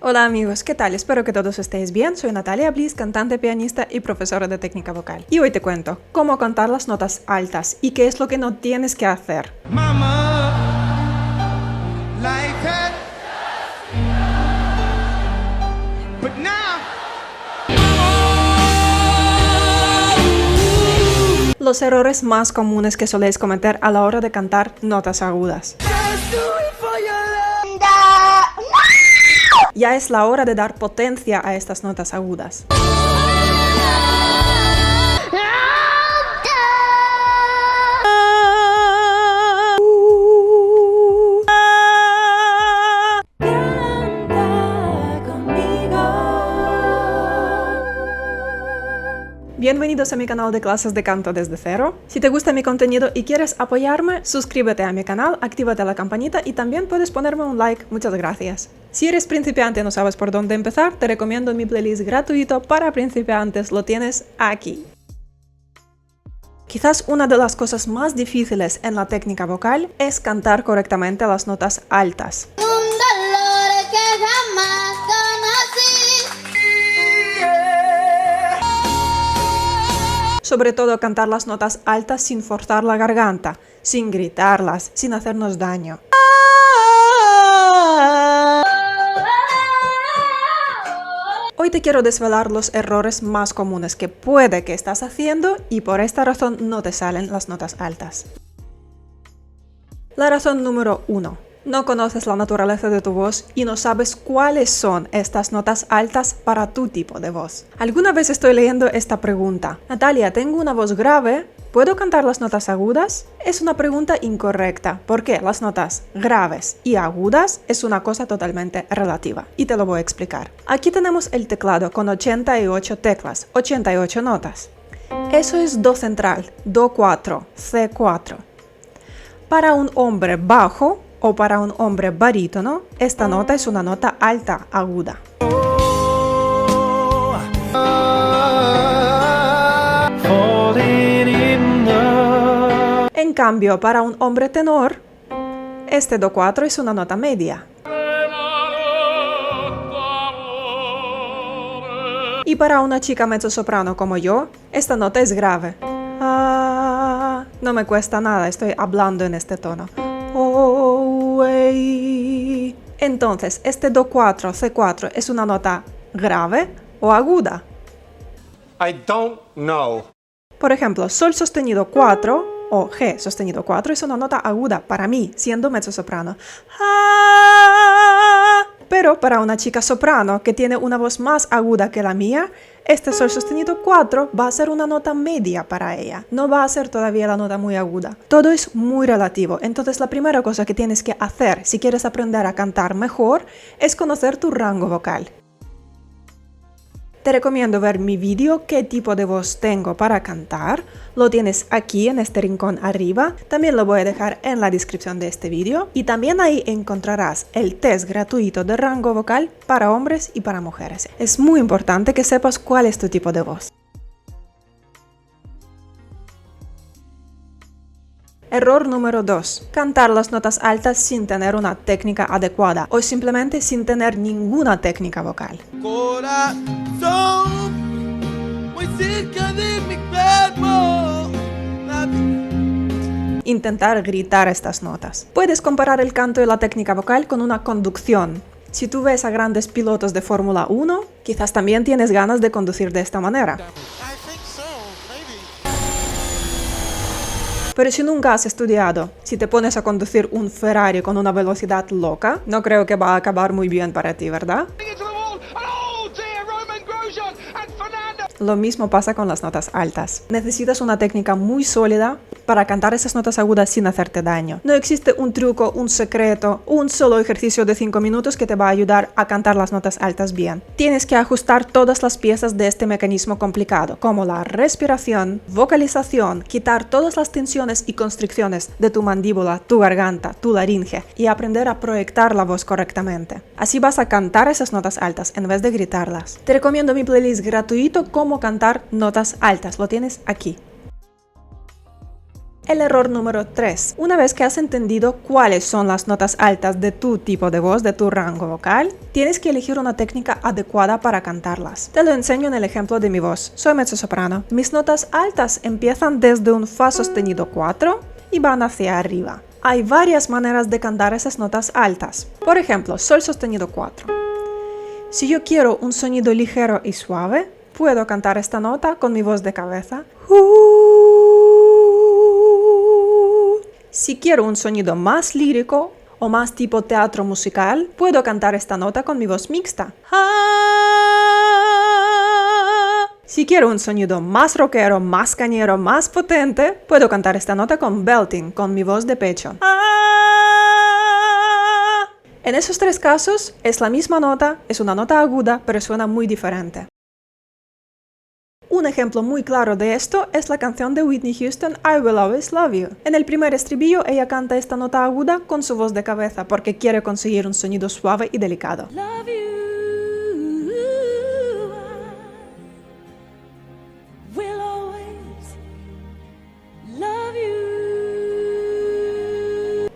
Hola amigos, ¿qué tal? Espero que todos estéis bien. Soy Natalia Bliss, cantante, pianista y profesora de técnica vocal. Y hoy te cuento cómo cantar las notas altas y qué es lo que no tienes que hacer. Mama, like that. But now, Los errores más comunes que soléis cometer a la hora de cantar notas agudas. just do it for your love. Ya es la hora de dar potencia a estas notas agudas. Bienvenidos a mi canal de clases de canto desde cero. Si te gusta mi contenido y quieres apoyarme, suscríbete a mi canal, actívate la campanita y también puedes ponerme un like. Muchas gracias. Si eres principiante y no sabes por dónde empezar, te recomiendo mi playlist gratuito para principiantes. Lo tienes aquí. Quizás una de las cosas más difíciles en la técnica vocal es cantar correctamente las notas altas. Un dolor que jamás conocí. Sobre todo cantar las notas altas sin forzar la garganta, sin gritarlas, sin hacernos daño. Hoy te quiero desvelar los errores más comunes que puede que estás haciendo y por esta razón no te salen las notas altas. La razón número 1. No conoces la naturaleza de tu voz y no sabes cuáles son estas notas altas para tu tipo de voz. Alguna vez estoy leyendo esta pregunta: Natalia, tengo una voz grave, ¿puedo cantar las notas agudas? Es una pregunta incorrecta, porque las notas graves y agudas es una cosa totalmente relativa, y te lo voy a explicar. Aquí tenemos el teclado con 88 teclas, 88 notas. Eso es Do central, Do4, C4. Para un hombre bajo o para un hombre barítono, esta nota es una nota alta, aguda. En cambio, para un hombre tenor, este Do4 es una nota media. Y para una chica mezzosoprano como yo, esta nota es grave. No me cuesta nada, estoy hablando en este tono. Entonces, este Do4, C4 es una nota grave o aguda. I don't know. Por ejemplo, Sol sostenido 4 o G sostenido 4 es una nota aguda para mí, siendo mezzosoprano. Pero para una chica soprano que tiene una voz más aguda que la mía, este Sol sostenido 4 va a ser una nota media para ella. No va a ser todavía la nota muy aguda. Todo es muy relativo. Entonces la primera cosa que tienes que hacer si quieres aprender a cantar mejor es conocer tu rango vocal. Te recomiendo ver mi vídeo qué tipo de voz tengo para cantar. Lo tienes aquí en este rincón arriba. También lo voy a dejar en la descripción de este vídeo. Y también ahí encontrarás el test gratuito de rango vocal para hombres y para mujeres. Es muy importante que sepas cuál es tu tipo de voz. Error número 2. Cantar las notas altas sin tener una técnica adecuada o simplemente sin tener ninguna técnica vocal. Corazón, muy cerca de mi cuerpo. Intentar gritar estas notas. Puedes comparar el canto y la técnica vocal con una conducción. Si tú ves a grandes pilotos de Fórmula 1, quizás también tienes ganas de conducir de esta manera. Pero si nunca has estudiado, si te pones a conducir un Ferrari con una velocidad loca, no creo que va a acabar muy bien para ti, ¿verdad? Lo mismo pasa con las notas altas. Necesitas una técnica muy sólida para cantar esas notas agudas sin hacerte daño. No existe un truco, un secreto, un solo ejercicio de 5 minutos que te va a ayudar a cantar las notas altas bien. Tienes que ajustar todas las piezas de este mecanismo complicado, como la respiración, vocalización, quitar todas las tensiones y constricciones de tu mandíbula, tu garganta, tu laringe y aprender a proyectar la voz correctamente. Así vas a cantar esas notas altas en vez de gritarlas. Te recomiendo mi playlist gratuito Cómo cantar notas altas. Lo tienes aquí. El error número 3. Una vez que has entendido cuáles son las notas altas de tu tipo de voz, de tu rango vocal, tienes que elegir una técnica adecuada para cantarlas. Te lo enseño en el ejemplo de mi voz. Soy mezzosoprano. Mis notas altas empiezan desde un fa sostenido 4 y van hacia arriba. Hay varias maneras de cantar esas notas altas. Por ejemplo, sol sostenido 4. Si yo quiero un sonido ligero y suave, puedo cantar esta nota con mi voz de cabeza. Si quiero un sonido más lírico o más tipo teatro musical, puedo cantar esta nota con mi voz mixta. Si quiero un sonido más rockero, más cañero, más potente, puedo cantar esta nota con belting, con mi voz de pecho. En esos 3 casos es la misma nota, es una nota aguda, pero suena muy diferente. Un ejemplo muy claro de esto es la canción de Whitney Houston, I Will Always Love You. En el primer estribillo ella canta esta nota aguda con su voz de cabeza porque quiere conseguir un sonido suave y delicado. Love you, I will always love you.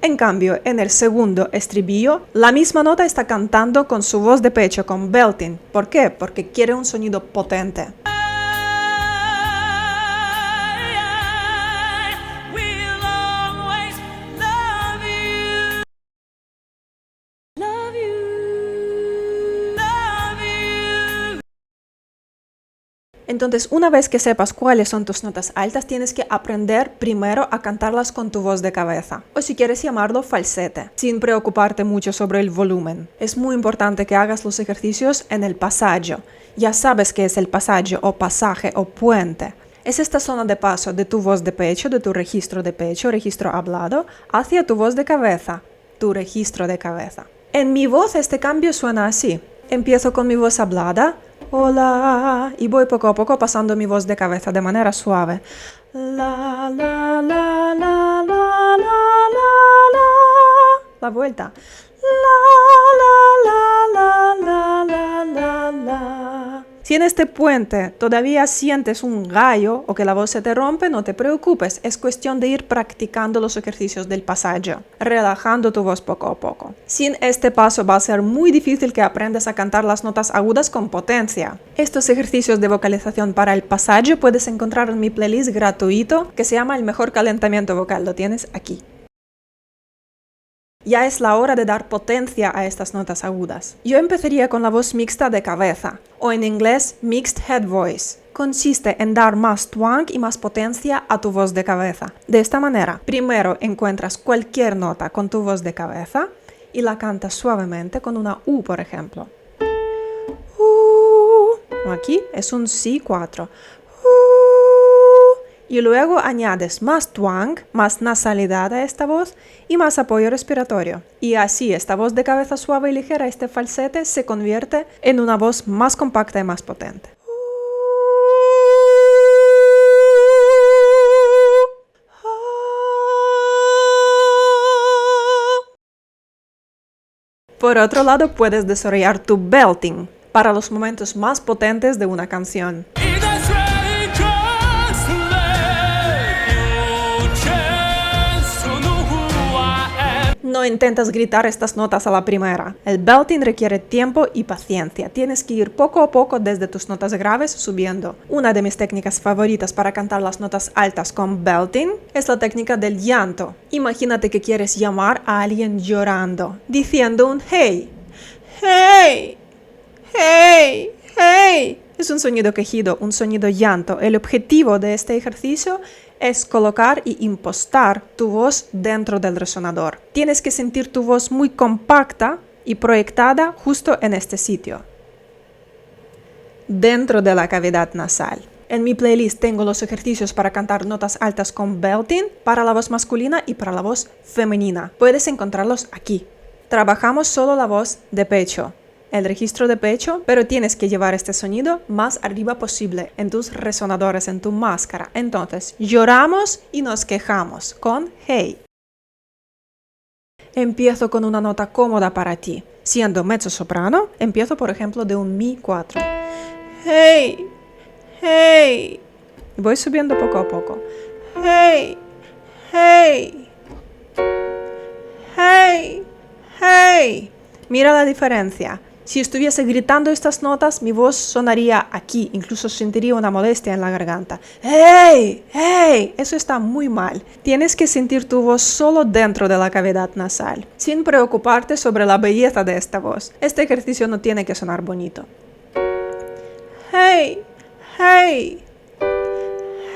En cambio, en el segundo estribillo, la misma nota está cantando con su voz de pecho, con belting. ¿Por qué? Porque quiere un sonido potente. Entonces, una vez que sepas cuáles son tus notas altas, tienes que aprender primero a cantarlas con tu voz de cabeza, o si quieres llamarlo falsete, sin preocuparte mucho sobre el volumen. Es muy importante que hagas los ejercicios en el pasaggio. Ya sabes qué es el pasaggio o pasaje o puente. Es esta zona de paso de tu voz de pecho, de tu registro de pecho, registro hablado, hacia tu voz de cabeza, tu registro de cabeza. En mi voz este cambio suena así. Empiezo con mi voz hablada, hola, y voy poco a poco pasando mi voz de cabeza de manera suave. La, la, la, la, la, la, la. La vuelta. La, la, la, la, la, la, la. Si en este puente todavía sientes un gallo o que la voz se te rompe, no te preocupes, es cuestión de ir practicando los ejercicios del pasaggio, relajando tu voz poco a poco. Sin este paso va a ser muy difícil que aprendas a cantar las notas agudas con potencia. Estos ejercicios de vocalización para el pasaggio puedes encontrar en mi playlist gratuito que se llama El mejor calentamiento vocal, lo tienes aquí. Ya es la hora de dar potencia a estas notas agudas. Yo empezaría con la voz mixta de cabeza, o en inglés Mixed Head Voice. Consiste en dar más twang y más potencia a tu voz de cabeza. De esta manera, primero encuentras cualquier nota con tu voz de cabeza y la cantas suavemente con una U, por ejemplo. Aquí es un Si4. Y luego añades más twang, más nasalidad a esta voz y más apoyo respiratorio. Y así esta voz de cabeza suave y ligera, este falsete, se convierte en una voz más compacta y más potente. Por otro lado, puedes desarrollar tu belting para los momentos más potentes de una canción. No intentas gritar estas notas a la primera. El belting requiere tiempo y paciencia. Tienes que ir poco a poco desde tus notas graves subiendo. Una de mis técnicas favoritas para cantar las notas altas con belting es la técnica del llanto. Imagínate que quieres llamar a alguien llorando, diciendo un hey, hey, hey, hey. Es un sonido quejido, un sonido llanto. El objetivo de este ejercicio es colocar y impostar tu voz dentro del resonador. Tienes que sentir tu voz muy compacta y proyectada justo en este sitio, dentro de la cavidad nasal. En mi playlist tengo los ejercicios para cantar notas altas con belting para la voz masculina y para la voz femenina. Puedes encontrarlos aquí. Trabajamos solo la voz de pecho, el registro de pecho, pero tienes que llevar este sonido más arriba posible en tus resonadores, en tu máscara. Entonces, lloramos y nos quejamos con hey. Empiezo con una nota cómoda para ti. Siendo mezzosoprano, empiezo por ejemplo de un Mi 4. Hey, hey. Voy subiendo poco a poco. Hey, hey, hey, hey. Mira la diferencia. Si estuviese gritando estas notas, mi voz sonaría aquí, incluso sentiría una molestia en la garganta. ¡Hey! ¡Hey! Eso está muy mal. Tienes que sentir tu voz solo dentro de la cavidad nasal, sin preocuparte sobre la belleza de esta voz. Este ejercicio no tiene que sonar bonito. ¡Hey! ¡Hey!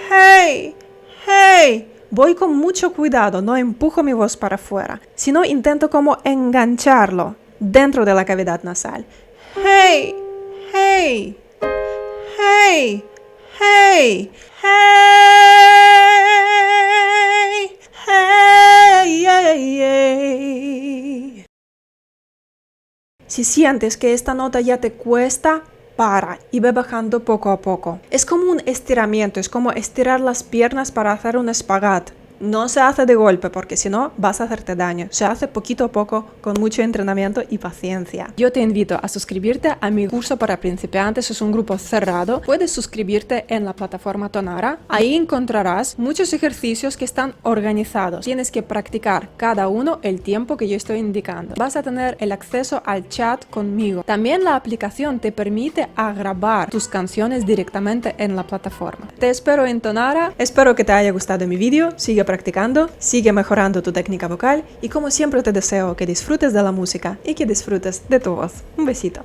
¡Hey! ¡Hey! Voy con mucho cuidado, no empujo mi voz para afuera, sino intento como engancharlo dentro de la cavidad nasal. Hey, hey, hey, hey, hey, hey, hey, hey. Si sientes que esta nota ya te cuesta, para y ve bajando poco a poco. Es como un estiramiento, es como estirar las piernas para hacer un espagat. No se hace de golpe porque si no vas a hacerte daño. Se hace poquito a poco con mucho entrenamiento y paciencia. Yo te invito a suscribirte a mi curso para principiantes. Es un grupo cerrado. Puedes suscribirte en la plataforma Tonara. Ahí encontrarás muchos ejercicios que están organizados. Tienes que practicar cada uno el tiempo que yo estoy indicando. Vas a tener el acceso al chat conmigo. También la aplicación te permite grabar tus canciones directamente en la plataforma. Te espero en Tonara. Espero que te haya gustado mi vídeo. Sigue practicando, sigue mejorando tu técnica vocal y como siempre te deseo que disfrutes de la música y que disfrutes de tu voz. Un besito.